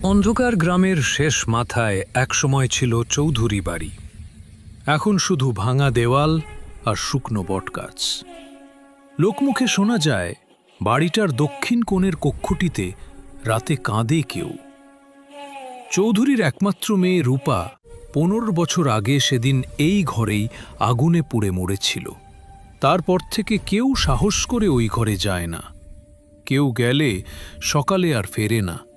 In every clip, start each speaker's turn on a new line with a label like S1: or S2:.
S1: অন্ধকার গ্রামের শেষ মাথায় একসময় ছিল চৌধুরী বাড়ি। এখন শুধু ভাঙা দেওয়াল আর শুকনো বটগাছ। লোকমুখে শোনা যায় বাড়িটার দক্ষিণ কোণের কক্ষটিতে রাতে কাঁদে কেউ। চৌধুরীর একমাত্র মেয়ে রূপা 15 বছর আগে সেদিন এই ঘরেই আগুনে পুড়ে মরেছিল। তারপর থেকে কেউ সাহস করে ওই ঘরে যায় না। কেউ গেলে সকালে আর ফেরে না।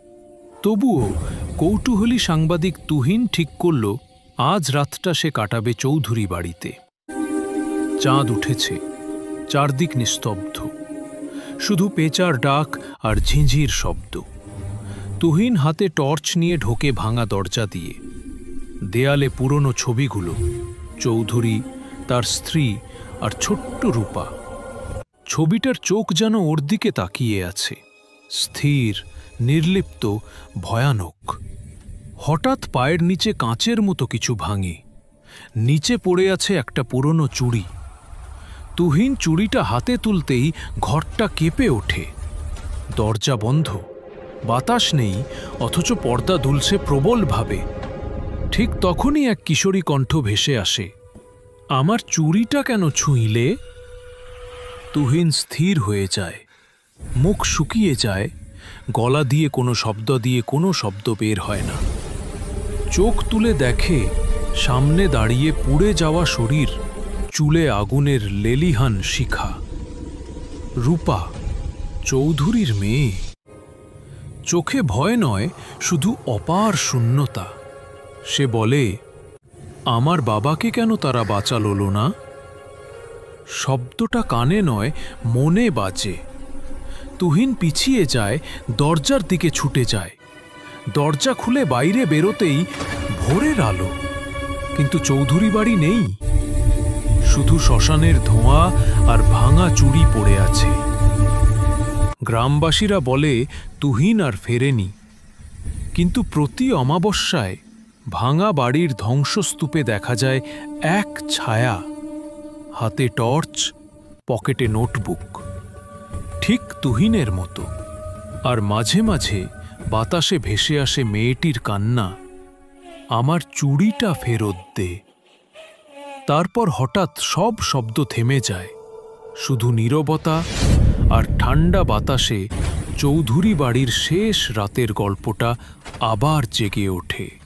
S1: তবুও কৌতূহলী সাংবাদিক তুহিন ঠিক করল আজ রাতটা সে কাটাবে চৌধুরী বাড়িতে। চাঁদ উঠেছে, চারদিক নিস্তব্ধ, শুধু পেঁচার ডাক আর ঝিঁঝির শব্দ। তুহিন হাতে টর্চ নিয়ে ঢোকে ভাঙা দরজা দিয়ে। দেয়ালে পুরনো ছবিগুলো, চৌধুরী, তার স্ত্রী আর ছোট্ট রূপা। ছবিটার চোখ যেন ওর দিকে তাকিয়ে আছে, স্থির, নির্লিপ্ত, ভয়ানক। হঠাৎ পায়ের নিচে কাঁচের মতো কিছু ভাঙে। নিচে পড়ে আছে একটা পুরনো চুড়ি। তুহিন চুড়িটা হাতে তুলতেই ঘরটা কেঁপে ওঠে। দরজা বন্ধ, বাতাস নেই, অথচ পর্দা দুলছে প্রবলভাবে। ঠিক তখনই এক কিশোরী কণ্ঠ ভেসে আসে, "আমার চুড়িটা কেন ছুঁইলে?" তুহিন স্থির হয়ে যায়, মুখ শুকিয়ে যায়, গলা দিয়ে কোনো শব্দ বের হয় না। চোখ তুলে দেখে সামনে দাঁড়িয়ে পুড়ে যাওয়া শরীর, চুলে আগুনের লেলিহান শিখা। রূপা, চৌধুরীর মেয়ে। চোখে ভয় নয়, শুধু অপার শূন্যতা। সে বলে, "আমার বাবাকে কেন তারা বাঁচালো না?" শব্দটা কানে নয়, মনে বাজে। তুহিন পিছিয়ে যায়, দরজার দিকে ছুটে যায়। দরজা খুলে বাইরে বেরোতেই ভোরের আলো, কিন্তু চৌধুরী বাড়ি নেই। শুধু শ্মশানের ধোঁয়া আর ভাঙা চুড়ি পড়ে আছে। গ্রামবাসীরা বলে তুহিন আর ফেরেনি, কিন্তু প্রতি অমাবস্যায় ভাঙা বাড়ির ধ্বংসস্তূপে দেখা যায় এক ছায়া, হাতে টর্চ, পকেটে নোটবুক, ঠিক তুহিনের মতো। আর মাঝে মাঝে বাতাসে ভেসে আসে মেয়েটির কান্না, "আমার চুড়িটা ফেরত দে।" তারপর হঠাৎ সব শব্দ থেমে যায়, শুধু নীরবতা আর ঠান্ডা বাতাসে চৌধুরী বাড়ির শেষ রাতের গল্পটা আবার জেগে ওঠে।